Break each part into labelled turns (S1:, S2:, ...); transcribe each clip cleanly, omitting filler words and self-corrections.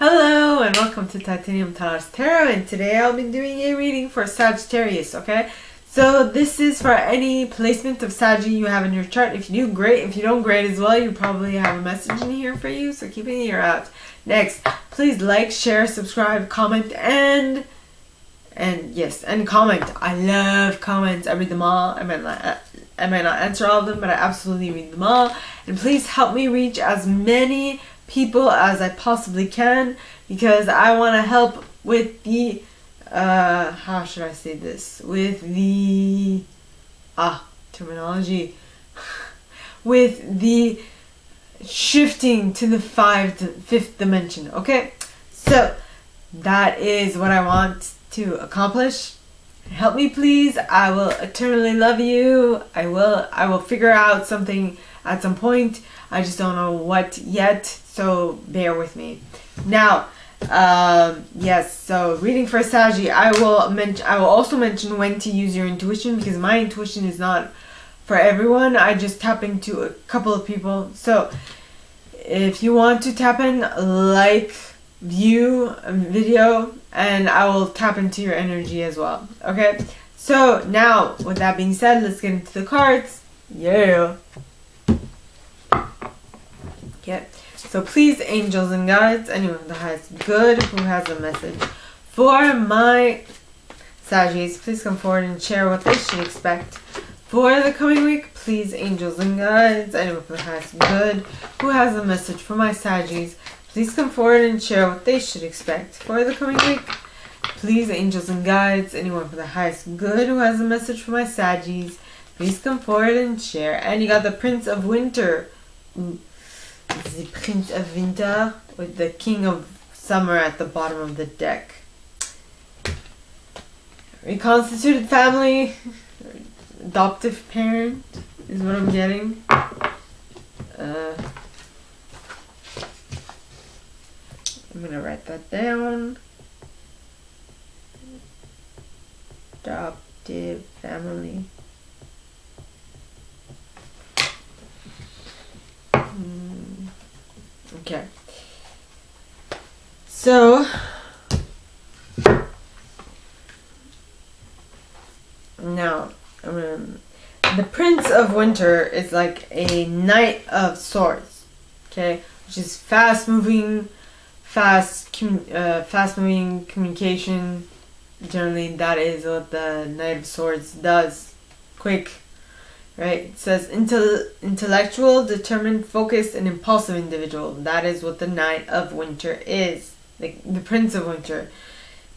S1: Hello and welcome to Titanium Tarot, and today I'll be doing a reading for Sagittarius, okay? So this is for any placement of Saggy you have in your chart. If you do, great. If you don't, great as well. You probably have a message in here for you, so keep an ear out. Next, please like, share, subscribe, comment, and comment. I love comments. I read them all. I might not answer all of them, but I absolutely read them all. And please help me reach as many people as I possibly can, because I want to help with the how should I say this, with the terminology with the shifting to the fifth dimension. Okay, so that is what I want to accomplish. Help me, please. I will eternally love you. I will figure out something at some point. I just don't know what yet, so bear with me. Now, yes, so reading for Saggy, I will also mention when to use your intuition, because my intuition is not for everyone. I just tap into a couple of people. So if you want to tap in, like, view a video, and I will tap into your energy as well. Okay, so now with that being said, let's get into the cards. Yeah. Okay, so please, angels and guides, anyone with the highest good who has a message for my Saggies, please come forward and share what they should expect for the coming week. Please, angels and guides, anyone with the highest good who has a message for my Saggies, please come forward and share what they should expect for the coming week. Please, angels and guides, anyone for the highest good who has a message for my Saggies, please come forward and share. And you got the Prince of Winter. The Prince of Winter with the King of Summer at the bottom of the deck. Reconstituted family, adoptive parent is what I'm getting. I'm gonna write that down. Adoptive family. Okay. So now, the Prince of Winter is like a Knight of Swords, okay, which is fast-moving communication. Generally, that is what the Knight of Swords does. Quick, right? It says intellectual, determined, focused, and impulsive individual. That is what the Knight of Winter is. Like the Prince of Winter.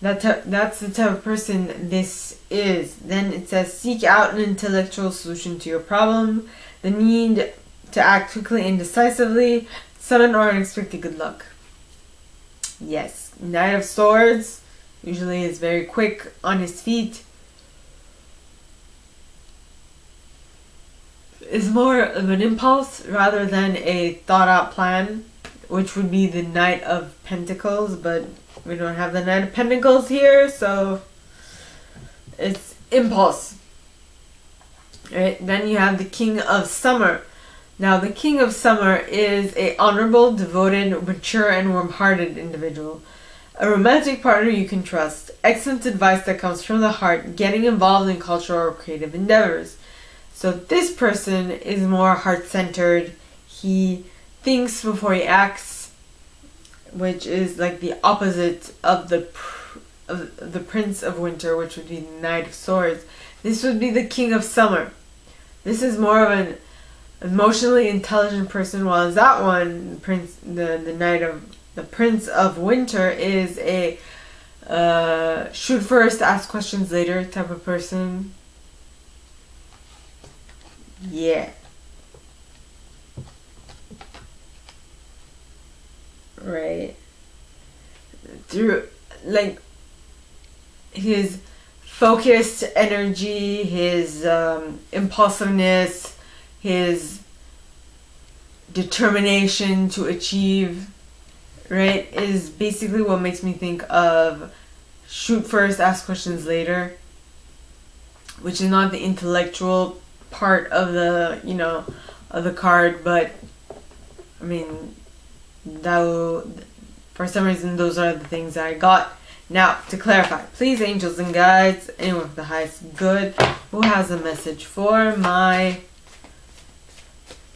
S1: That's the type of person this is. Then it says seek out an intellectual solution to your problem. The need to act quickly and decisively. Sudden or unexpected good luck. Yes. Knight of Swords usually is very quick on his feet. Is more of an impulse rather than a thought out plan, which would be the Knight of Pentacles, but we don't have the Knight of Pentacles here, so it's impulse. Right? Then you have the King of Summer. Now the King of Summer is a honorable, devoted, mature, and warm-hearted individual. A romantic partner you can trust. Excellent advice that comes from the heart, getting involved in cultural or creative endeavors. So this person is more heart-centered. He thinks before he acts, which is like the opposite of the Prince of Winter, which would be the Knight of Swords. This would be the King of Summer. This is more of an emotionally intelligent person, while that one, the Prince of Winter, is a shoot first, ask questions later type of person. Yeah. Right. Through, like, his focused energy, his impulsiveness, his determination to achieve, right, is basically what makes me think of shoot first, ask questions later, which is not the intellectual part of the, of the card, but I mean, for some reason, those are the things that I got. Now, to clarify, please, angels and guides, anyone with the highest good, who has a message for my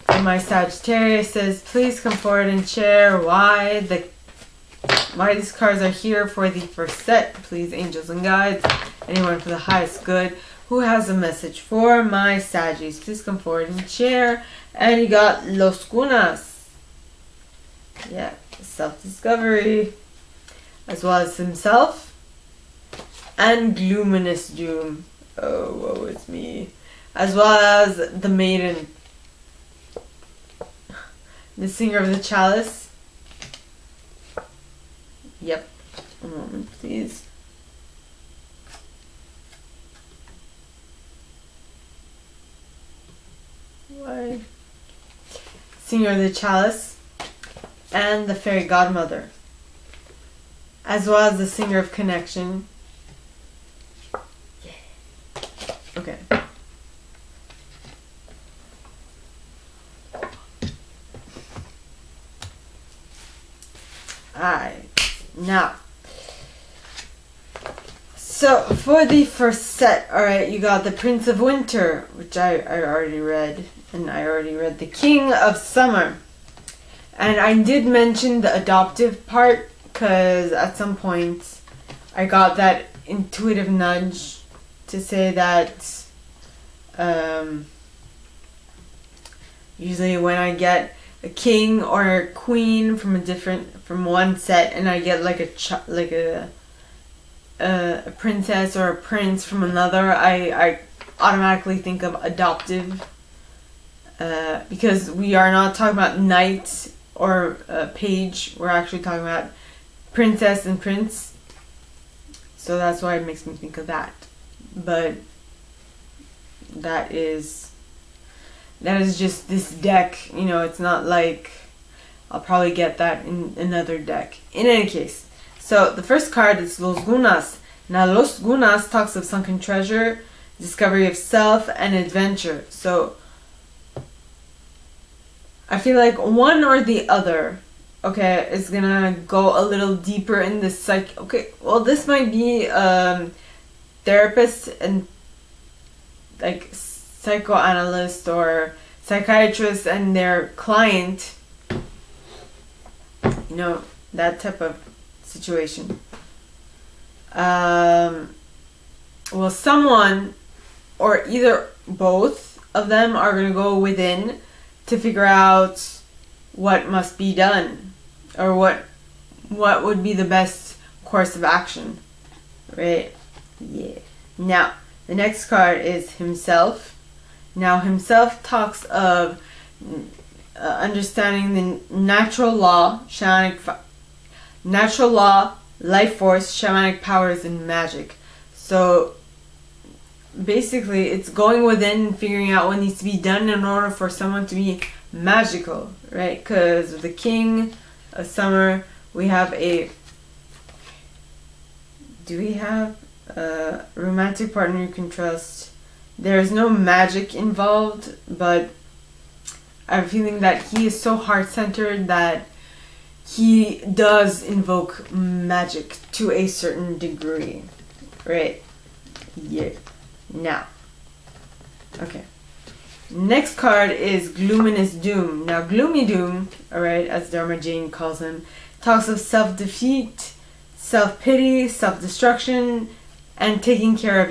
S1: Sagittarius, says, please come forward and share why these cards are here for the first set. Please, angels and guides, anyone for the highest good, who has a message for my Saggies, please come forward and share. And you got Los Gunas. Yeah, self-discovery, as well as himself, and Luminous Doom. Oh, woe is me. As well as the Maiden, the Singer of the Chalice. Yep. A moment, please. Why? Singer of the Chalice, and the Fairy Godmother, as well as the Singer of Connection. Yeah. Okay. Alright. Now. So, for the first set, alright, you got the Prince of Winter, which I already read. And I already read the King of Summer. And I did mention the adoptive part, because at some point I got that intuitive nudge to say that usually when I get a king or a queen from one set, and I get like a princess or a prince from another, I automatically think of adoptive, because we are not talking about knight or page, we're actually talking about princess and prince, so that's why it makes me think of that. But that is just this deck, you know, it's not like I'll probably get that in another deck. In any case, so the first card is Los Gunas. Now Los Gunas talks of sunken treasure, discovery of self, and adventure. So I feel like one or the other, okay, is gonna go a little deeper in this okay, well, this might be therapist and like psychoanalyst or psychiatrist and their client, you know, that type of situation. Well, someone or either both of them are gonna go within to figure out what must be done, or what would be the best course of action, right? Yeah. Now the next card is Himself. Now Himself talks of understanding the natural law, life force, shamanic powers, and magic. So basically it's going within and figuring out what needs to be done in order for someone to be magical, right? Because with the King of Summer, we have do we have a romantic partner you can trust? There's no magic involved, but I have a feeling that he is so heart-centered that he does invoke magic to a certain degree, right? Yeah. Now, okay. Next card is Luminous Doom. Now, Gloomy Doom, alright, as Dharma Jane calls him, talks of self-defeat, self-pity, self-destruction, and taking care of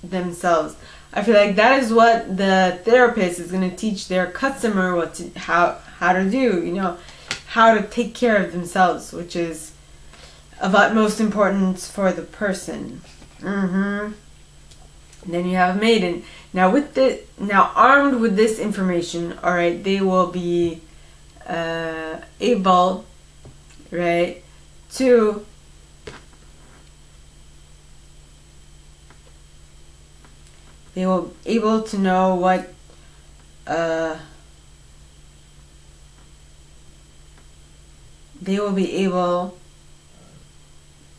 S1: themselves. I feel like that is what the therapist is going to teach their customer how to do, you know, how to take care of themselves, which is of utmost importance for the person. And then you have Maiden. Now armed with this information, all right, they will be able, right, to know what they will be able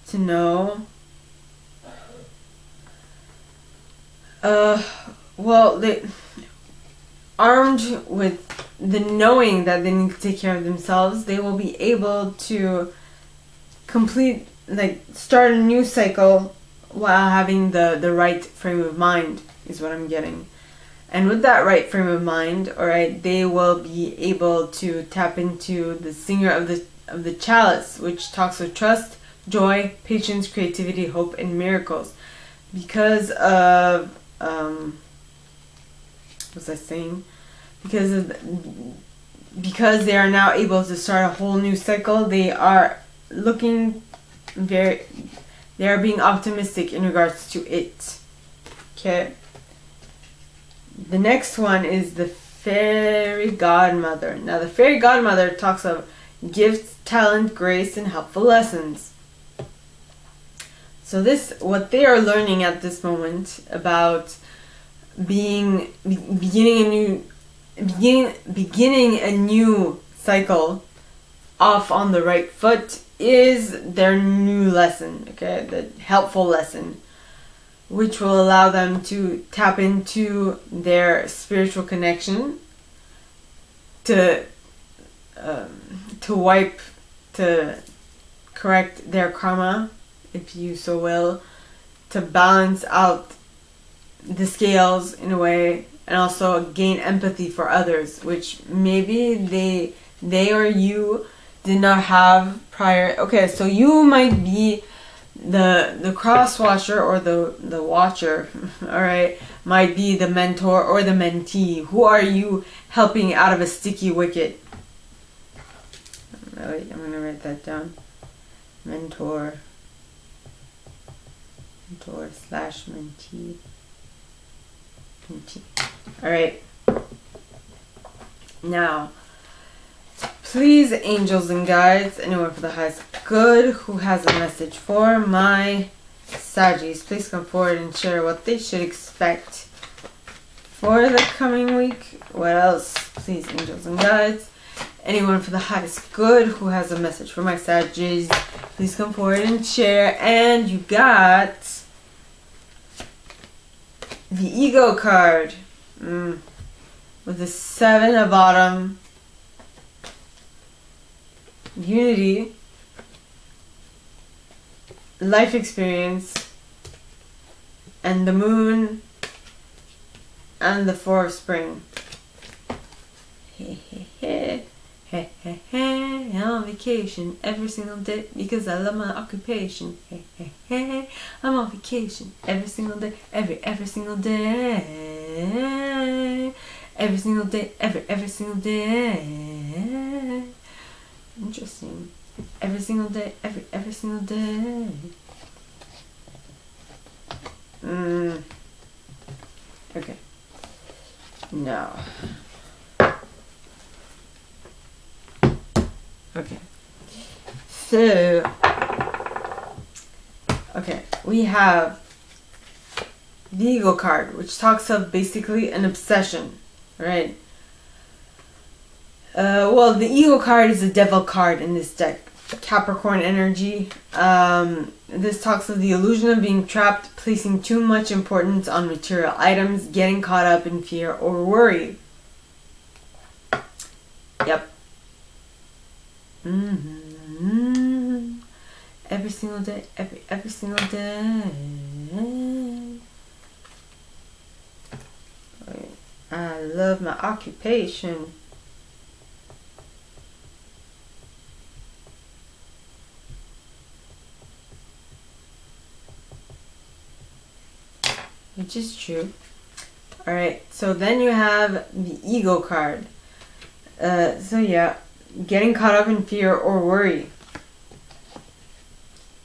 S1: to know they armed with the knowing that they need to take care of themselves, they will be able to start a new cycle while having the right frame of mind is what I'm getting. And with that right frame of mind, alright, they will be able to tap into the singer of the chalice, which talks of trust, joy, patience, creativity, hope, and miracles. Because of what was I saying? Because they are now able to start a whole new cycle, they are being optimistic in regards to it. Okay. The next one is the Fairy Godmother. Now, the Fairy Godmother talks of gifts, talent, grace, and helpful lessons. So what they are learning at this moment about beginning a new cycle off on the right foot is their new lesson, okay, the helpful lesson, which will allow them to tap into their spiritual connection, to correct their karma, if you so will, to balance out the scales in a way, and also gain empathy for others, which maybe they or you did not have prior. Okay, so you might be the cross watcher or the watcher, all right, might be the mentor or the mentee. Who are you helping out of a sticky wicket? Wait, I'm gonna write that down. Mentor / mentee. All right. Now, please, angels and guides, anyone for the highest good who has a message for my Saggies, please come forward and share what they should expect for the coming week. What else? Please, angels and guides, anyone for the highest good who has a message for my Saggies, please come forward and share. And you got the Ego card with the 7 of Autumn, unity, life experience, and the moon, and the 4 of spring. I'm on vacation every single day because I love my occupation. I'm on vacation every single day, every single day, every single day, every single day. Interesting. Every single day, every single day. Okay. Now. Okay. So, okay, we have the Eagle card, which talks of basically an obsession, right? Well, the Eagle card is a devil card in this deck. Capricorn energy. This talks of the illusion of being trapped, placing too much importance on material items, getting caught up in fear or worry. Yep. Every single day, every single day. I love my occupation. Which is true. Alright, so then you have the Ego card. So yeah, getting caught up in fear or worry.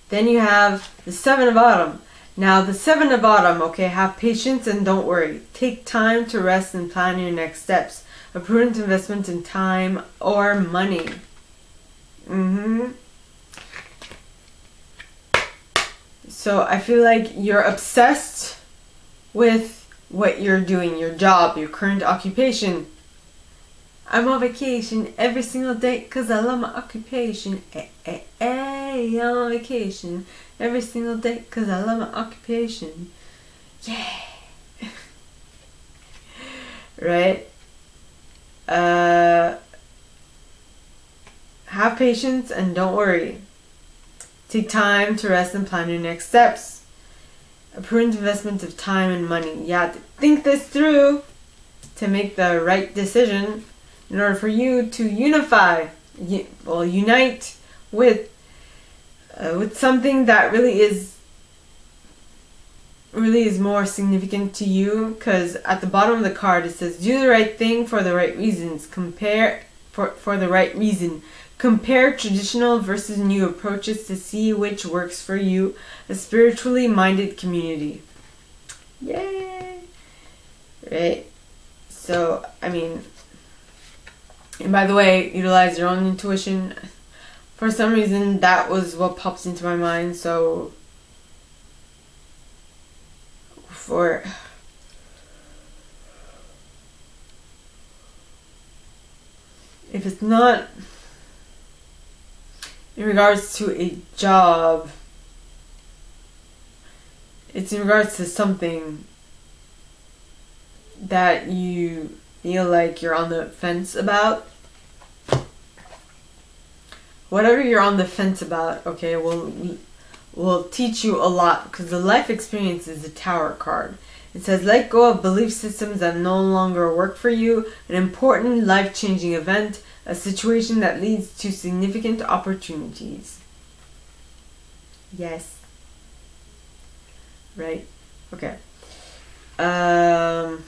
S1: Then you have the 7 of Autumn. Now the 7 of Autumn, okay, have patience and don't worry. Take time to rest and plan your next steps. A prudent investment in time or money. So I feel like you're obsessed with what you're doing, your job, your current occupation. I'm on vacation every single day because I love my occupation. I'm on vacation every single day because I love my occupation. Yeah. Right? Have patience and don't worry. Take time to rest and plan your next steps. A prudent investment of time and money. You have to think this through to make the right decision in order for you to unite with something that really is more significant to you. Because at the bottom of the card it says, do the right thing for the right reasons. For the right reason. Compare traditional versus new approaches to see which works for you. A spiritually minded community. Yay! Right? So, I mean, and by the way, utilize your own intuition. For some reason, that was what pops into my mind. So, if it's not in regards to a job, it's in regards to something that you feel like you're on the fence about. Whatever you're on the fence about, okay, will teach you a lot, because the life experience is the Tower card. It says, let go of belief systems that no longer work for you, an important life-changing event, a situation that leads to significant opportunities. Yes. Right? Okay. On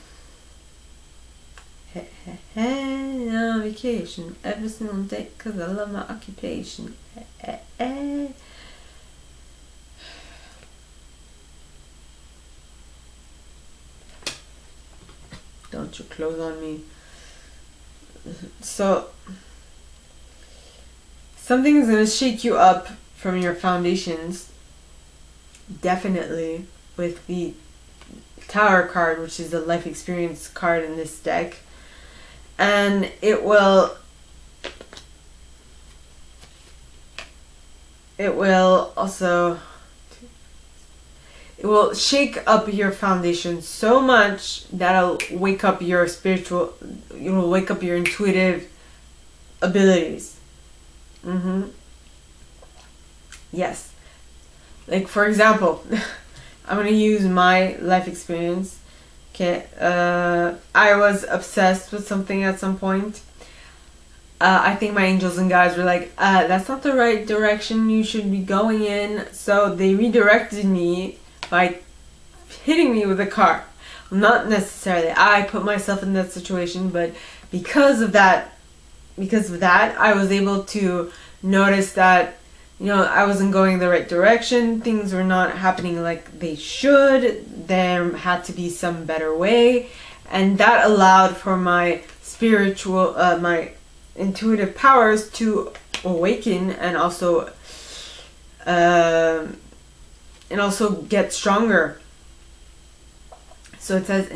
S1: vacation every single day because I love my occupation. Don't you close on me. So, something is going to shake you up from your foundations. Definitely. With the Tower card, which is the life experience card in this deck. And it will shake up your foundation so much that it'll wake up your intuitive abilities. Yes. Like, for example, I'm going to use my life experience. Okay, I was obsessed with something at some point. I think my angels and guides were like, that's not the right direction you should be going in. So they redirected me by hitting me with a car. Not necessarily I put myself in that situation, but because of that, I was able to notice that, I wasn't going the right direction. Things were not happening like they should. There had to be some better way. And that allowed for my my intuitive powers to awaken and also get stronger. So it says,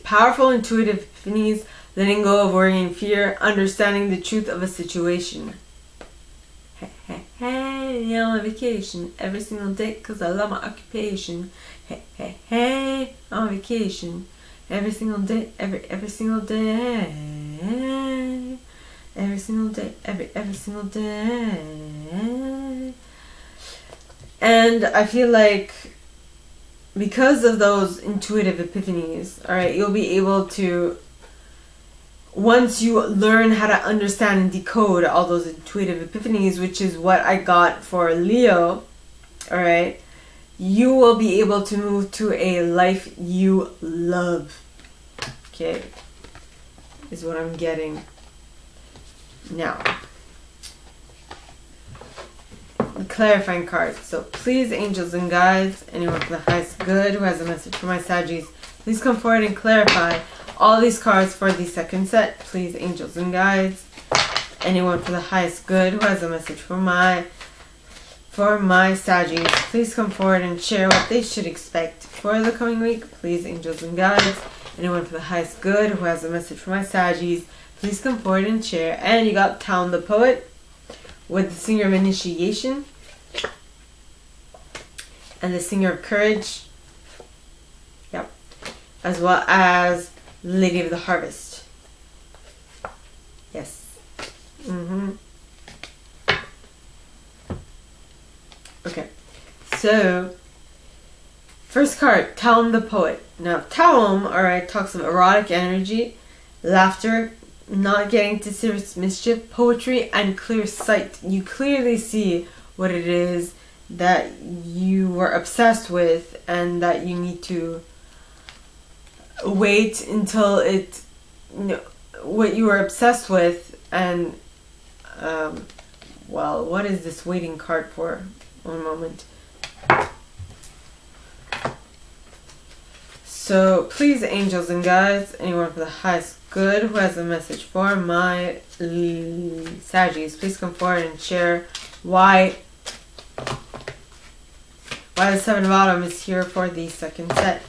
S1: powerful intuitive epiphanies, letting go of worry and fear, understanding the truth of a situation. Hey, on vacation every single day because I love my occupation. Hey, on vacation every single day, every single day, every single day, every single day. And I feel like because of those intuitive epiphanies, alright, you'll be able to, once you learn how to understand and decode all those intuitive epiphanies, which is what I got for Leo, alright, you will be able to move to a life you love. Okay, is what I'm getting. Now, the clarifying card. So please, angels and guides, anyone for the highest good who has a message for my Saggies, please come forward and clarify all these cards for the second set. Please, angels and guides, anyone for the highest good who has a message for my Saggies, please come forward and share what they should expect for the coming week. Please, angels and guides, anyone for the highest good who has a message for my Saggies, please come forward and share. And you got Town the Poet with the Singer of Initiation and the Singer of Courage. Yep. As well as Lady of the Harvest. Yes. Okay, so first card, Talum the Poet. Now, Talum, alright, talks of erotic energy, laughter, not getting to serious mischief, poetry, and clear sight. You clearly see what it is that you were obsessed with and that you need to wait until it, what you were obsessed with, and, well, what is this waiting card for? One moment. So, please, angels and guides, anyone for the highest good who has a message for my Saggies, please come forward and share why the Seven of Autumn is here for the second set.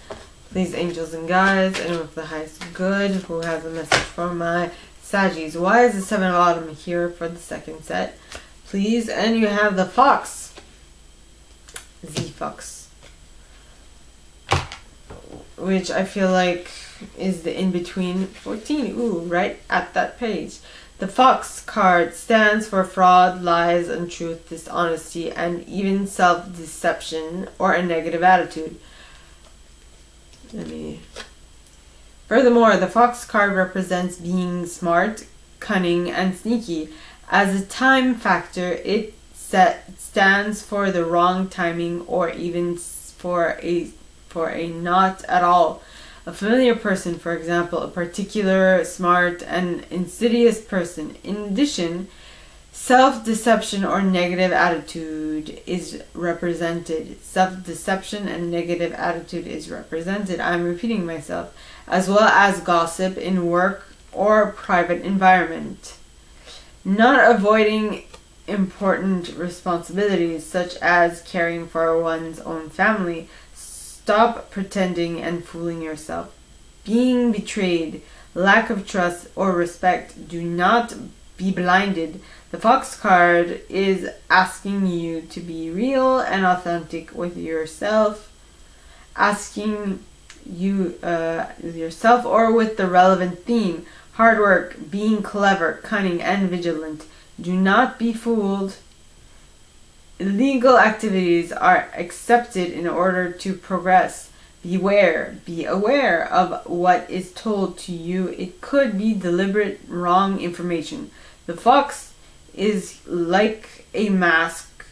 S1: Please, angels and guides, anyone for the highest good who has a message for my Saggies. Why is the Seven of Autumn here for the second set? Please, and you have the Fox. Z-Fox. Which I feel like is the in-between 14. Ooh, right at that page. The Fox card stands for fraud, lies, untruth, dishonesty, and even self-deception or a negative attitude. Furthermore, the Fox card represents being smart, cunning, and sneaky. As a time factor, it stands for the wrong timing or even for a not at all. A familiar person, for example, a particular, smart, and insidious person. In addition, self-deception or negative attitude is represented. Self-deception and negative attitude is represented. I'm repeating myself. As well as gossip in work or private environment. Not avoiding important responsibilities such as caring for one's own family. Stop pretending and fooling yourself. Being betrayed, lack of trust or respect. Do not be blinded. The Fox card is asking you to be real and authentic with yourself. Asking you yourself or with the relevant theme. Hard work, being clever, cunning, and vigilant. Do not be fooled. Illegal activities are accepted in order to progress. Beware. Be aware of what is told to you. It could be deliberate wrong information. The Fox is like a mask.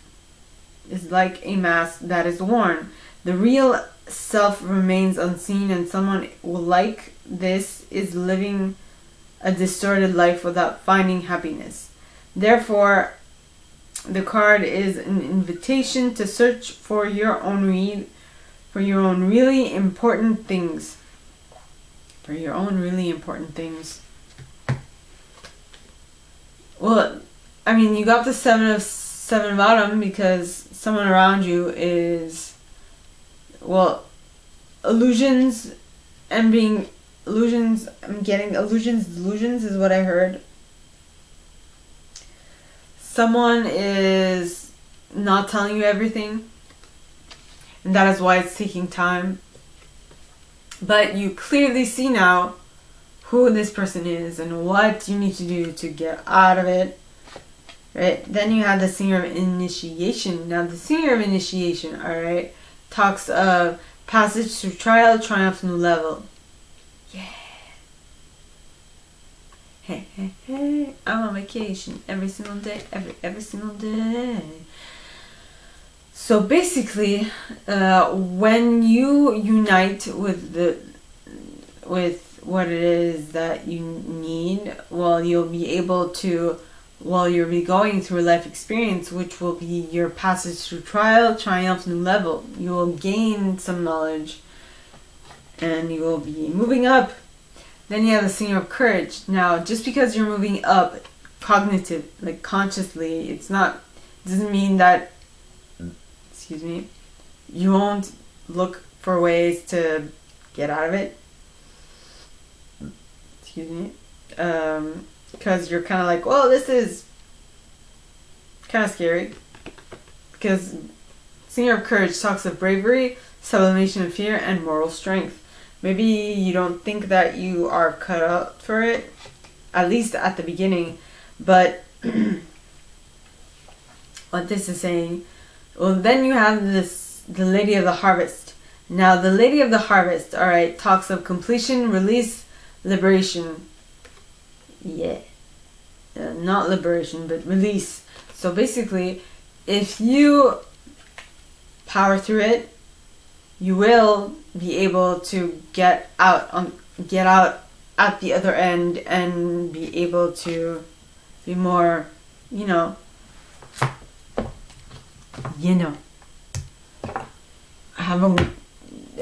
S1: That is worn. The real self remains unseen, and someone like this is living a distorted life without finding happiness. Therefore, the card is an invitation to search for your own really important things. For your own really important things. Well, I mean, you got the Seven of Autumn because someone around you is, well, illusions. I'm getting delusions is what I heard. Someone is not telling you everything, and that is why it's taking time. But you clearly see now who this person is and what you need to do to get out of it. Right? Then you have the Singer of Initiation. Now the Singer of Initiation, alright, talks of passage through trial, triumph, new level. Yeah. Hey, hey, hey, I'm on vacation every single day, every single day. So basically, when you unite with what it is that you need, well, you'll be able to, you'll be going through a life experience, which will be your passage through trial, triumph, new level. You will gain some knowledge, and you will be moving up. Then you have the Singer of Courage. Now, just because you're moving up cognitive, like consciously, doesn't mean that, you won't look for ways to get out of it. Because you're kind of like, well, this is kind of scary. Because Singer of Courage talks of bravery, sublimation of fear, and moral strength. Maybe you don't think that you are cut out for it, at least at the beginning, but what this is saying, Well, then you have the Lady of the Harvest. Now, the Lady of the Harvest, alright, talks of completion, release, liberation. Yeah. Not liberation, but release. So basically, if you power through it, you will be able to get out at the other end and be able to be more,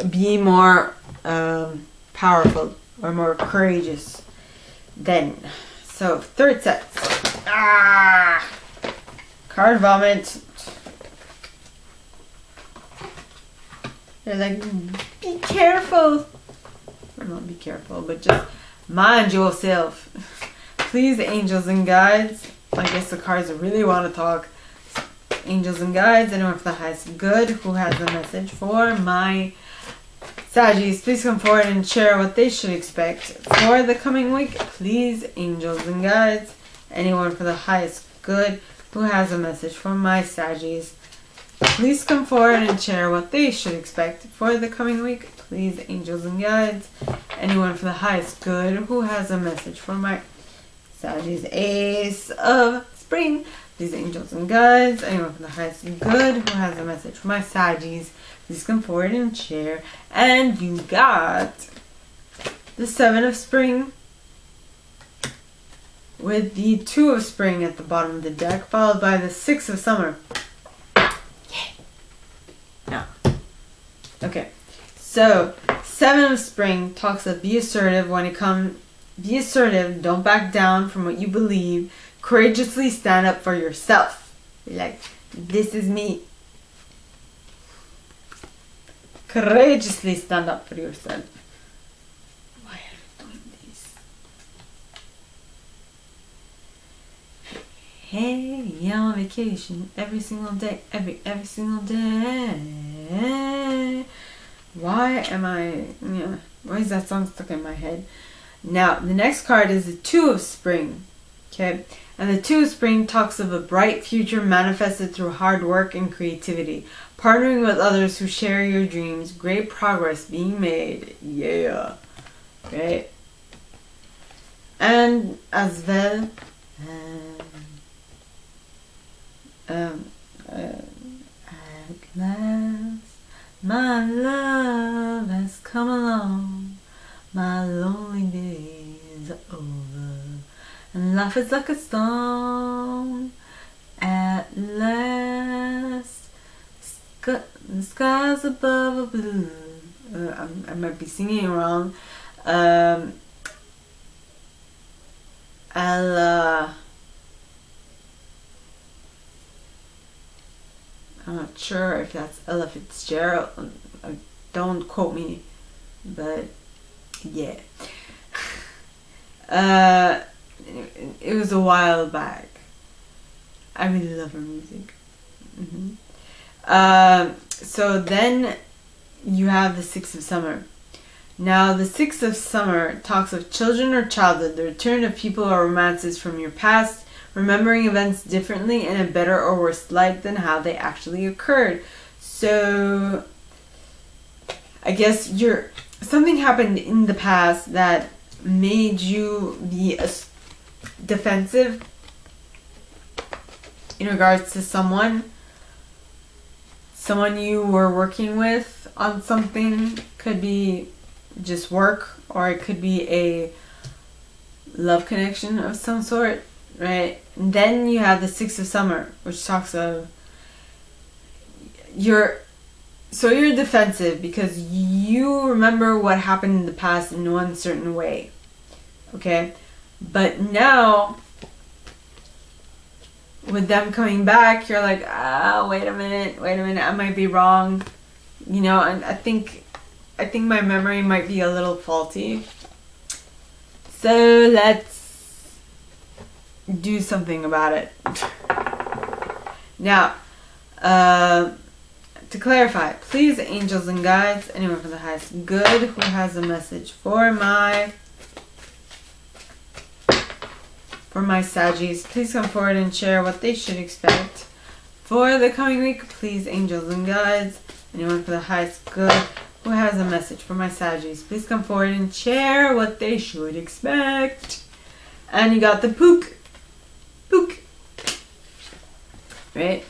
S1: be more powerful or more courageous then. So, third set. Card vomit. They're like, be careful. Or not be careful, but just mind yourself. Please, angels and guides. I guess the cards really want to talk. Angels and guides, anyone for the highest good who has a message for my Saggies, please come forward and share what they should expect for the coming week. Please, angels and guides, anyone for the highest good who has a message for my Saggies, please come forward and share what they should expect for the coming week. Please, angels and guides, anyone for the highest good who has a message for my Saggies. Ace of Spring. These angels and guides, anyone for the highest good who has a message for my Saggies, please come forward and share. And you got the Seven of Spring with the Two of Spring at the bottom of the deck, followed by the Six of Summer. Yeah. No. Okay. So, Seven of Spring talks of be assertive when it comes. Be assertive. Don't back down from what you believe. Courageously stand up for yourself. Like, this is me. Courageously stand up for yourself. Why are you doing this? Hey, yeah, on vacation every single day, every single day. Why is that song stuck in my head? Now, the next card is the Two of Spring. Okay, and the Two of Spring talks of a bright future manifested through hard work and creativity. Partnering with others who share your dreams. Great progress being made. Yeah. Right. And as well, at last, my love has come along. My lonely days are over. And life is like a song. At last. The skies above are blue. I might be singing it wrong. I'm not sure if that's Ella Fitzgerald. Don't quote me, but yeah. It was a while back. I really love her music. So then you have the Six of Summer. Now, the Six of Summer talks of children or childhood, the return of people or romances from your past, remembering events differently in a better or worse light than how they actually occurred. So, I guess something happened in the past that made you be defensive in regards to someone you were working with on something. Could be just work, or it could be a love connection of some sort, right? And then you have the Six of Summer, which talks of you're defensive because you remember what happened in the past in one certain way, okay? But now, with them coming back, you're like, wait a minute, I might be wrong, and I think my memory might be a little faulty. So let's do something about it. Now, to clarify, please, angels and guides, anyone for the highest good who has a message for my Saggies, please come forward and share what they should expect For the coming week, please, angels and guides, anyone for the highest good who has a message for my Saggies, please come forward and share what they should expect. And you got the Pook. Pook. Right?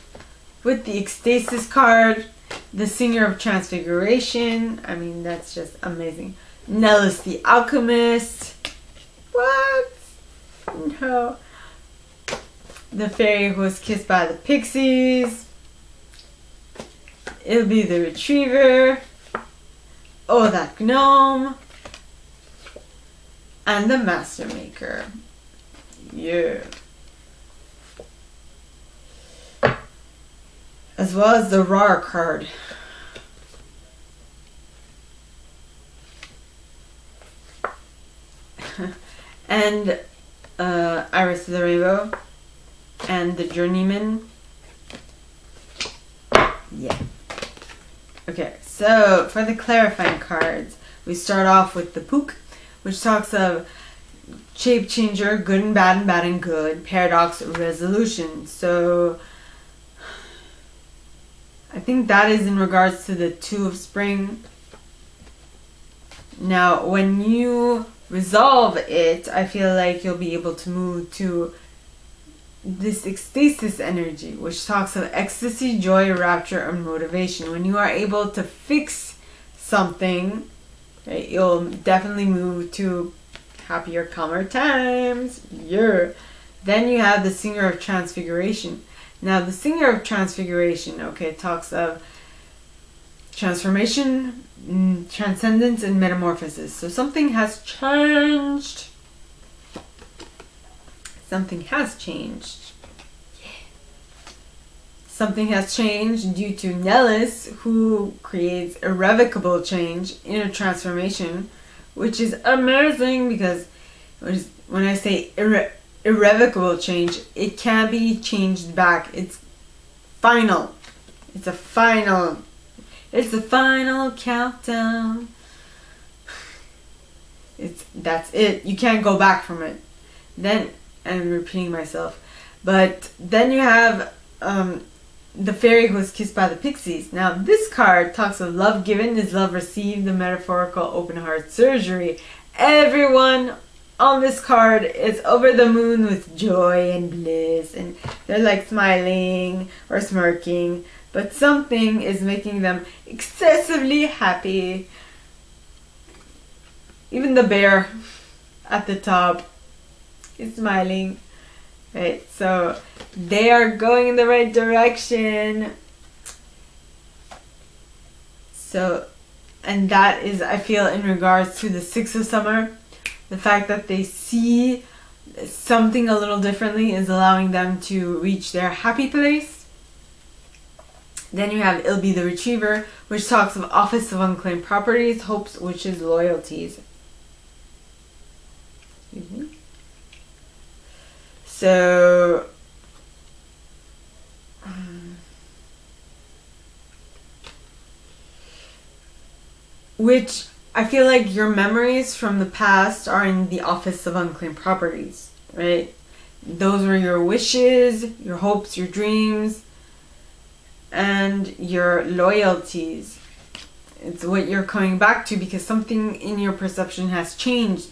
S1: With the Ecstasis card, the Singer of Transfiguration. I mean, that's just amazing. Nellis the Alchemist. What? No. The Fairy who was kissed by the Pixies. It'll be the Retriever. Oh, that Gnome. And the Master Maker. Yeah. As well as the Rar card. And Iris of the Rainbow. And the Journeyman. Yeah. Okay, so for the clarifying cards, we start off with the Pook, which talks of shape changer, good and bad and good, paradox, resolution. So I think that is in regards to the Two of Spring. Now, when you resolve it, I feel like you'll be able to move to this ecstasis energy, which talks of ecstasy, joy, rapture, and motivation. When you are able to fix something, right, you'll definitely move to happier, calmer times. Yeah. Then you have the Singer of Transfiguration. Now, the Singer of Transfiguration, okay, talks of transformation, transcendence, and metamorphosis. So something has changed. Something has changed. Yeah. Something has changed due to Nellis, who creates irrevocable change, inner transformation, which is amazing because when I say irrevocable change, it can't be changed back. It's final. It's a final countdown. That's it. You can't go back from it. Then I'm repeating myself, but then you have the Fairy who was kissed by the Pixies. Now this card talks of love given is love received, the metaphorical open heart surgery. Everyone on this card is over the moon with joy and bliss, and they're like smiling or smirking, but something is making them excessively happy. Even the bear at the top is smiling, right? So they are going in the right direction. So, and that is, I feel, in regards to the Six of Summer, the fact that they see something a little differently is allowing them to reach their happy place. Then you have It'll Be the Retriever, which talks of office of unclaimed properties, hopes, wishes, loyalties. Excuse me. So, which I feel like your memories from the past are in the office of unclaimed properties, right? Those were your wishes, your hopes, your dreams, and your loyalties. It's what you're coming back to because something in your perception has changed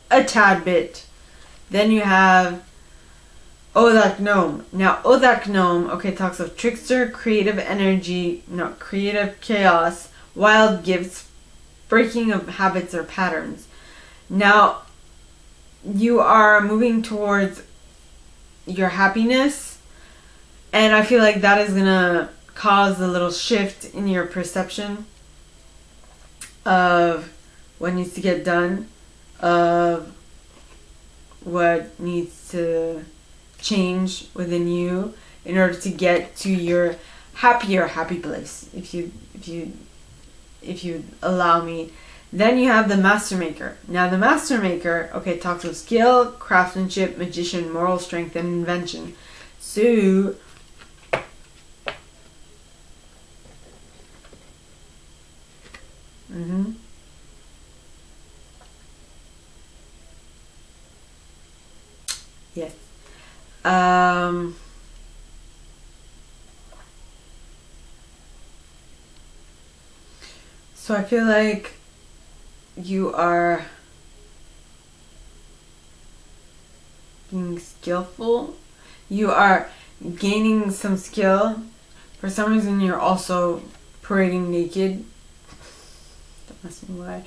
S1: a tad bit. Then you have Oh, that gnome. Now, Oh, that gnome, okay, talks of trickster, creative energy, no, creative chaos, wild gifts, breaking of habits or patterns. Now, you are moving towards your happiness, and I feel like that is going to cause a little shift in your perception of what needs to get done, of what needs to change within you in order to get to your happy place, if you allow me. Then you have the Master Maker. Now the Master Maker, okay, talks of skill, craftsmanship, magician, moral strength, and invention. So yes. So I feel like you are being skillful. You are gaining some skill. For some reason, you're also parading naked. Don't ask me why.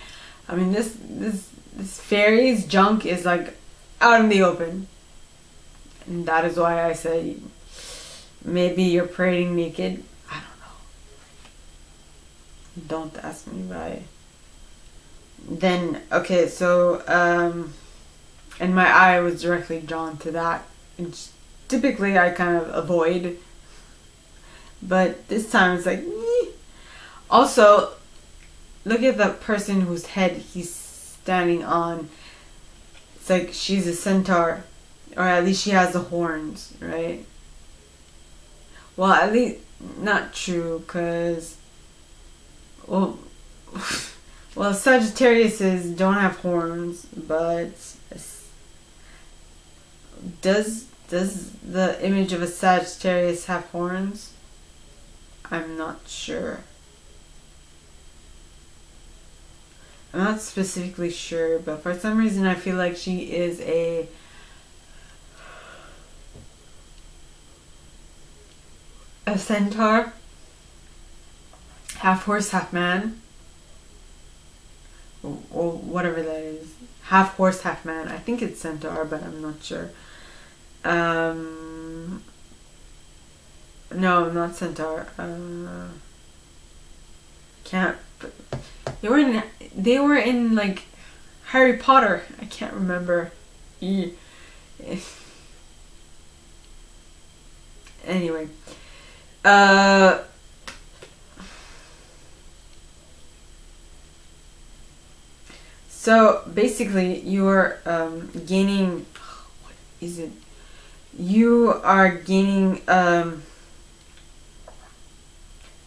S1: I mean, this fairies junk is like out in the open, and that is why I say maybe you're parading naked. I don't know. Don't ask me why. Then okay, so and my eye was directly drawn to that, which typically I kind of avoid, but this time it's like, eh. Also, look at the person whose head he's standing on. It's like she's a centaur, or at least she has the horns, right? Well, at least not true, cause well, Sagittariuses don't have horns, but does the image of a Sagittarius have horns? I'm not sure. I'm not specifically sure, but for some reason I feel like she is a centaur, half horse, half man, or whatever that is. Half horse, half man. I think it's centaur, but I'm not sure. No, not centaur. Can't. They were in like Harry Potter. I can't remember. Anyway. So basically you're gaining, what is it? You are gaining,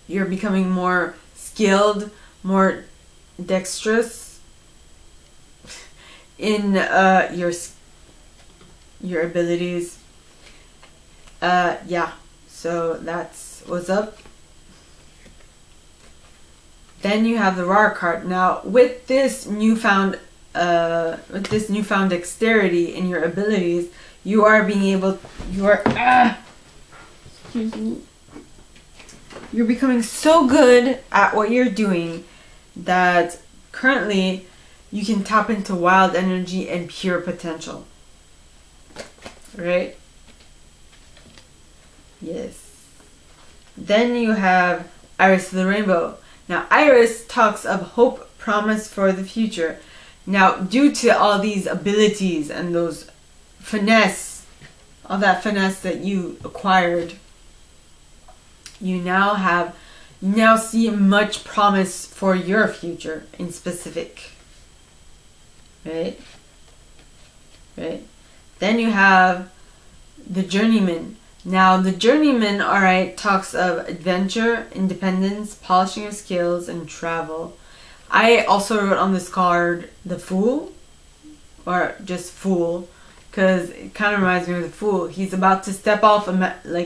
S1: you're becoming more skilled, more dexterous in your abilities. Yeah, so that's what's up. Then you have the Rar card. Now with this newfound dexterity in your abilities, you are being able, excuse me, you're becoming so good at what you're doing that currently you can tap into wild energy and pure potential. Right? Yes. Then you have Iris of the Rainbow. Now Iris talks of hope, promise for the future. Now due to all these abilities and those finesse, all that finesse that you acquired, you now see much promise for your future in specific. Right? Right? Then you have the Journeyman. Now the Journeyman, alright, talks of adventure, independence, polishing your skills, and travel. I also wrote on this card the Fool, or just Fool, because it kind of reminds me of the Fool. He's about to step off,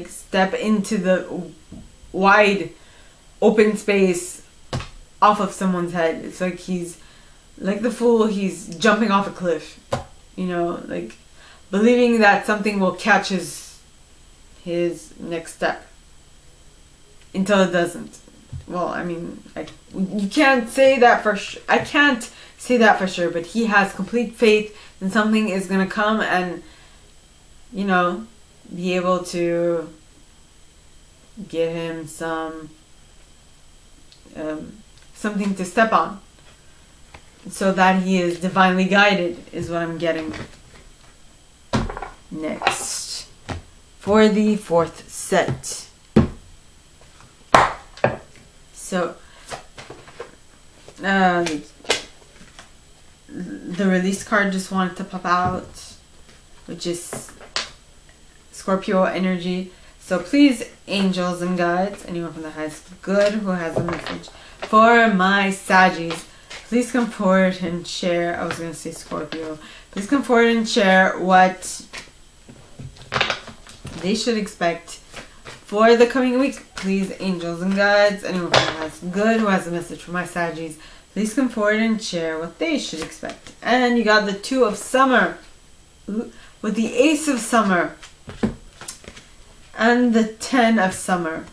S1: step into the wide open space off of someone's head. It's like he's, like the Fool, he's jumping off a cliff, you know, like believing that something will catch his next step until it doesn't. Well, I mean, you can't say that for sure. I can't say that for sure, but he has complete faith that something is going to come and, you know, be able to give him some something to step on so that he is divinely guided is what I'm getting. Next, for the fourth set. So, the release card just wanted to pop out, which is Scorpio energy. So please, angels and guides, anyone from the highest good who has a message for my Saggies, please come forward and share. I was going to say Scorpio. Please come forward and share what they should expect for the coming week. Please, angels and guides, anyone who has good, who has a message for my Saggies, please come forward and share what they should expect. And you got the 2 of Summer with the Ace of Summer and the 10 of Summer.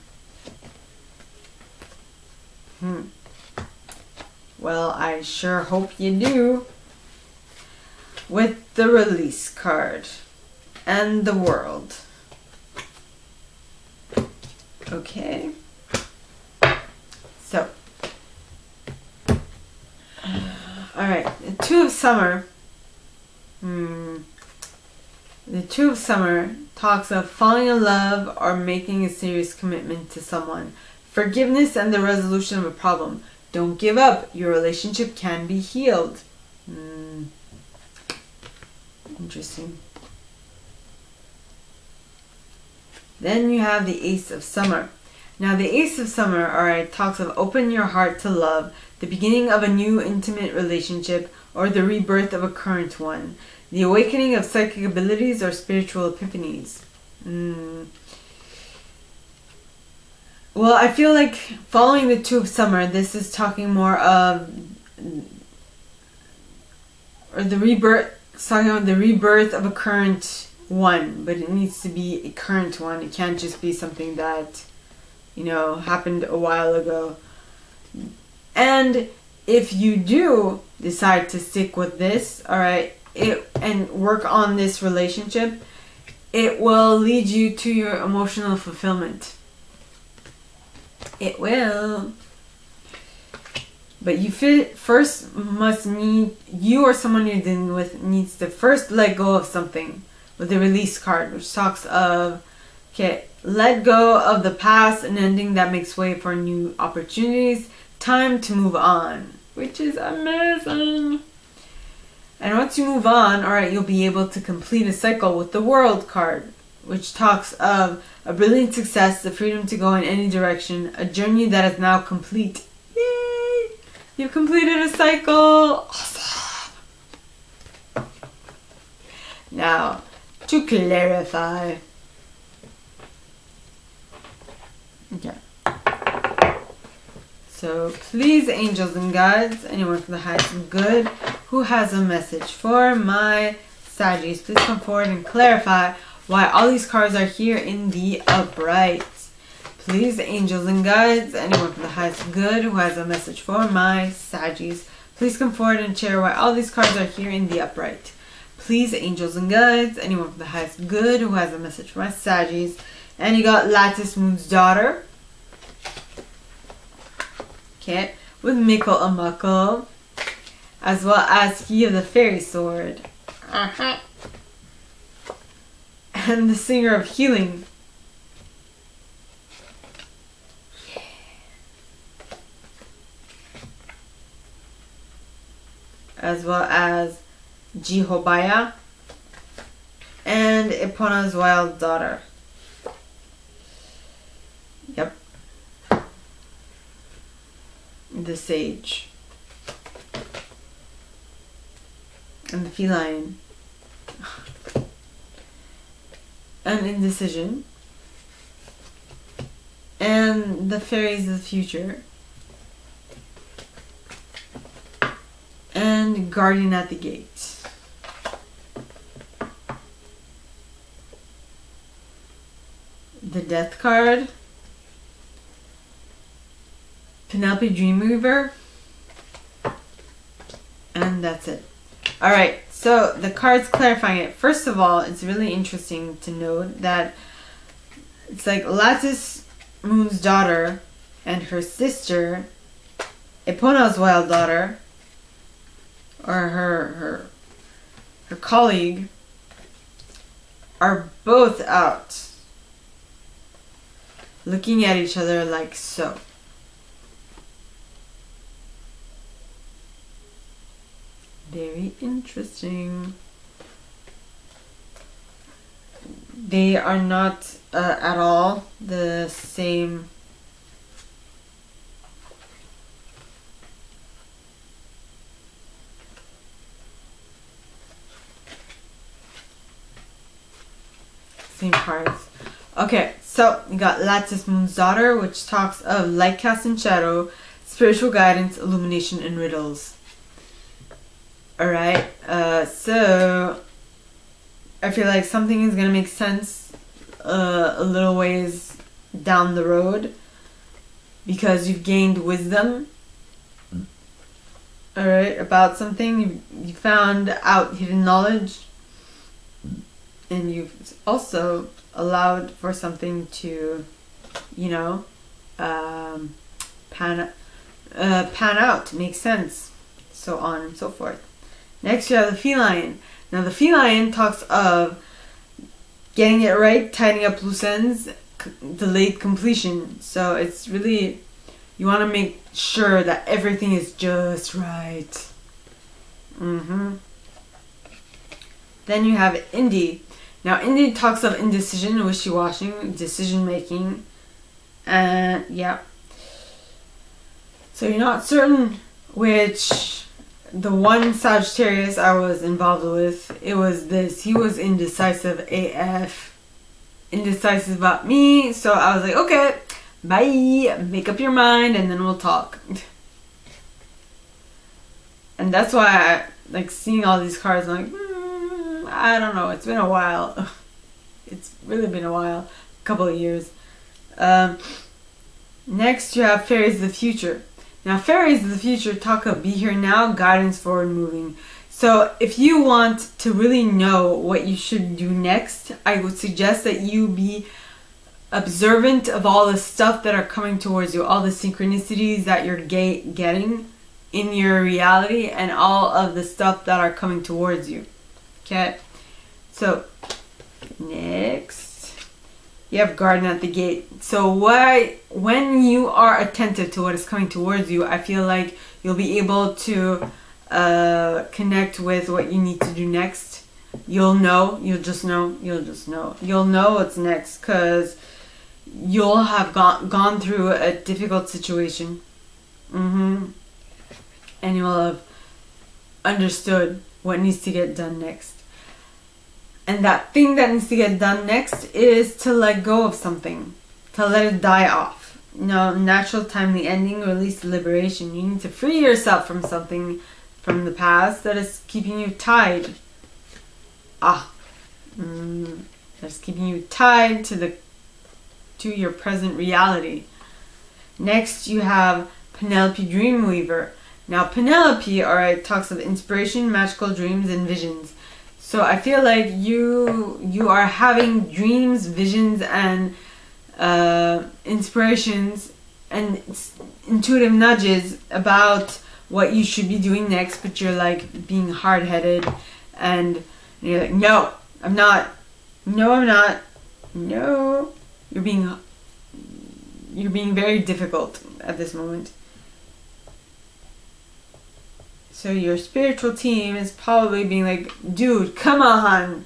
S1: Well, I sure hope you do. With the Release card and the World. Okay. So. Alright, the 2 of Summer. The 2 of Summer talks of falling in love or making a serious commitment to someone. Forgiveness and the resolution of a problem. Don't give up. Your relationship can be healed. Interesting. Then you have the Ace of Summer. Now the Ace of Summer, alright, talks of open your heart to love, the beginning of a new intimate relationship, or the rebirth of a current one. The awakening of psychic abilities or spiritual epiphanies. Well, I feel like following the 2 of Summer, this is talking more of, or the rebirth, talking about the rebirth of a current one, but it needs to be a current one. It can't just be something that, happened a while ago. And if you do decide to stick with this, alright, and work on this relationship, it will lead you to your emotional fulfillment. It will. But you first must you or someone you're dealing with needs to first let go of something with the Release card, which talks of, let go of the past and ending that makes way for new opportunities. Time to move on, which is amazing. And once you move on, alright, you'll be able to complete a cycle with the World card, which talks of a brilliant success, the freedom to go in any direction, a journey that is now complete. Yay! You've completed a cycle. Awesome. Now, to clarify. Okay. So, please, angels and guides, anyone from the highest and good who has a message for my Saggies, please come forward and clarify why all these cards are here in the upright. Please, angels and guides, anyone from the highest good who has a message for my Saggies, please come forward and share why all these cards are here in the upright. Please, angels and guides, anyone from the highest good who has a message for my Saggies. And you got Lattice Moon's Daughter. Okay, with Mickle a Muckle, as well as He of the Fairy Sword. And the Singer of Healing. Yeah. As well as Jehobaya and Epona's Wild Daughter. Yep. The Sage. And the Feline. And Indecision. And the Fairies of the Future. And Guardian at the Gate. The Death card. Penelope Dreamweaver. And that's it. Alright, so the cards clarifying it. First of all, it's really interesting to note that it's like Lattice Moon's Daughter and her sister, Epona's Wild Daughter, or her colleague, are both out looking at each other like so. Very interesting. They are not at all the same. Same cards. Okay, So, you got Lattice Moon's Daughter, which talks of light cast and shadow, spiritual guidance, illumination, and riddles. Alright, so I feel like something is going to make sense a little ways down the road because you've gained wisdom. Alright, about something. You found out hidden knowledge. And you've also allowed for something to, you know, pan out, make sense, so on and so forth. Next, you have the feline. Now, the feline talks of getting it right, tidying up loose ends, delayed completion. So it's really, you want to make sure that everything is just right. Then you have Indie. Now, Indie talks of indecision, wishy-washy, decision-making, and yeah. So you're not certain which, the one Sagittarius I was involved with, it was this. He was indecisive AF. Indecisive about me, so I was like, okay, bye, make up your mind, and then we'll talk. And that's why I like seeing all these cards, I'm like, I don't know, it's been a while. It's really been a while. A couple of years. Next, you have Fairies of the Future. Now, Fairies of the Future talk of be here now, guidance forward moving. So, if you want to really know what you should do next, I would suggest that you be observant of all the stuff that are coming towards you, all the synchronicities that you're getting in your reality, and all of the stuff that are coming towards you. Okay, so next you have Garden at the Gate. So when you are attentive to what is coming towards you, I feel like you'll be able to connect with what you need to do next. You'll know what's next, because you'll have gone through a difficult situation, and you'll have understood what needs to get done next. And that thing that needs to get done next is to let go of something, to let it die off. You know, natural, timely ending, release, liberation. You need to free yourself from something from the past that is keeping you tied. That's keeping you tied to your present reality. Next, you have Penelope Dreamweaver. Now, Penelope, alright, talks of inspiration, magical dreams, and visions. So I feel like you are having dreams, visions, and inspirations and intuitive nudges about what you should be doing next, but you're like being hard-headed, and you're like, no, I'm not. No, I'm not. No, you're being very difficult at this moment. So your spiritual team is probably being like, dude, come on.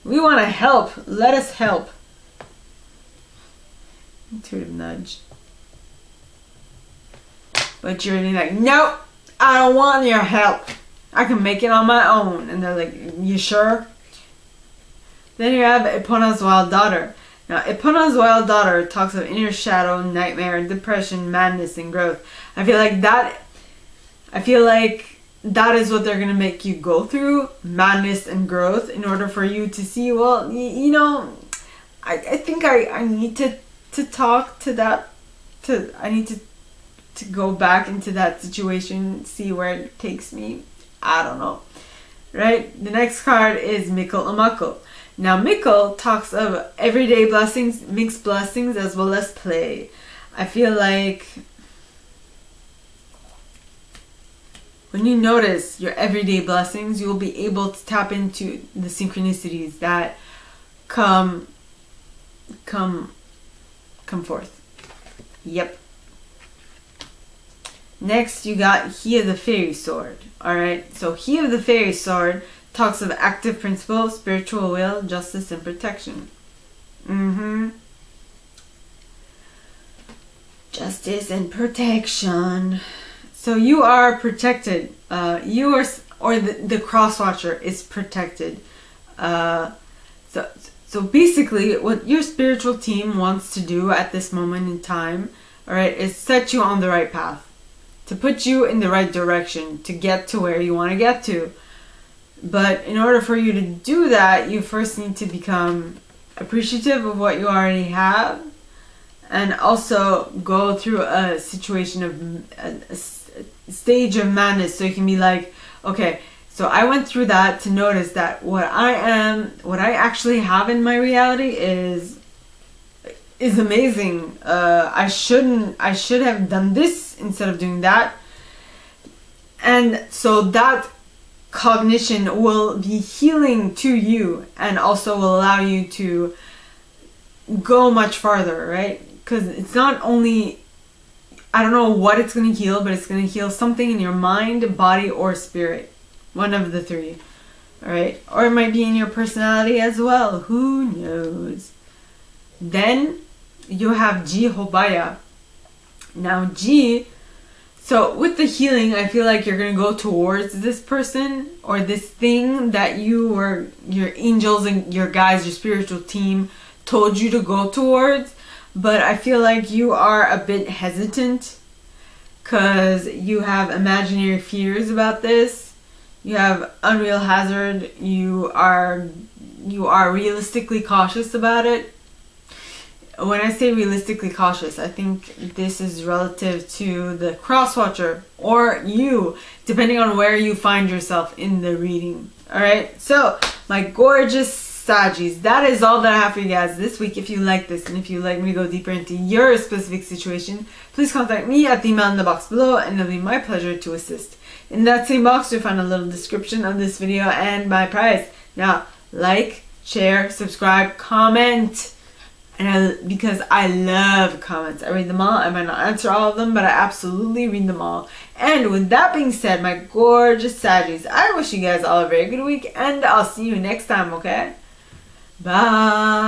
S1: We want to help. Let us help. Intuitive nudge. But you're like, nope, I don't want your help. I can make it on my own. And they're like, you sure? Then you have Epona's Wild Daughter. Now, Epona's Wild Daughter talks of inner shadow, nightmare, depression, madness, and growth. I feel like that is what they're going to make you go through, madness and growth, in order for you to see, well, you know, I think I need to talk to that, I need to go back into that situation, see where it takes me. I don't know. Right? The next card is Mikkel Amakkel. Now, Mikkel talks of everyday blessings, mixed blessings, as well as play. I feel like when you notice your everyday blessings, you'll be able to tap into the synchronicities that come forth. Yep. Next, you got He of the Fairy Sword. Alright, so He of the Fairy Sword talks of active principle, spiritual will, justice, and protection. Justice and protection. So you are protected. The Crosswatcher is protected. So So basically, what your spiritual team wants to do at this moment in time, all right, is set you on the right path, to put you in the right direction, to get to where you want to get to. But in order for you to do that, you first need to become appreciative of what you already have, and also go through a situation of a stage of madness, so you can be like, okay, so I went through that to notice that what I actually have in my reality is amazing. I should have done this instead of doing that. And so that cognition will be healing to you, and also will allow you to go much farther, right? Because it's not only, I don't know what it's going to heal, but it's going to heal something in your mind, body, or spirit. One of the three. Alright? Or it might be in your personality as well. Who knows? Then you have Ji Hobaya. Now Ji, so with the healing, I feel like you're going to go towards this person or this thing that you or your angels and your guides, your spiritual team told you to go towards. But I feel like you are a bit hesitant because you have imaginary fears about this. You have unreal hazard. You are realistically cautious about it. When I say realistically cautious, I think this is relative to the crosswatcher or you, depending on where you find yourself in the reading. Alright, so my gorgeous Saggies, that is all that I have for you guys this week. If you like this and if you'd like me to go deeper into your specific situation, please contact me at the email in the box below, and it'll be my pleasure to assist. In that same box, you'll find a little description of this video and my prize. Now, like, share, subscribe, comment. Because I love comments. I read them all. I might not answer all of them, but I absolutely read them all. And with that being said, my gorgeous Saggies, I wish you guys all a very good week, and I'll see you next time, okay? Bye.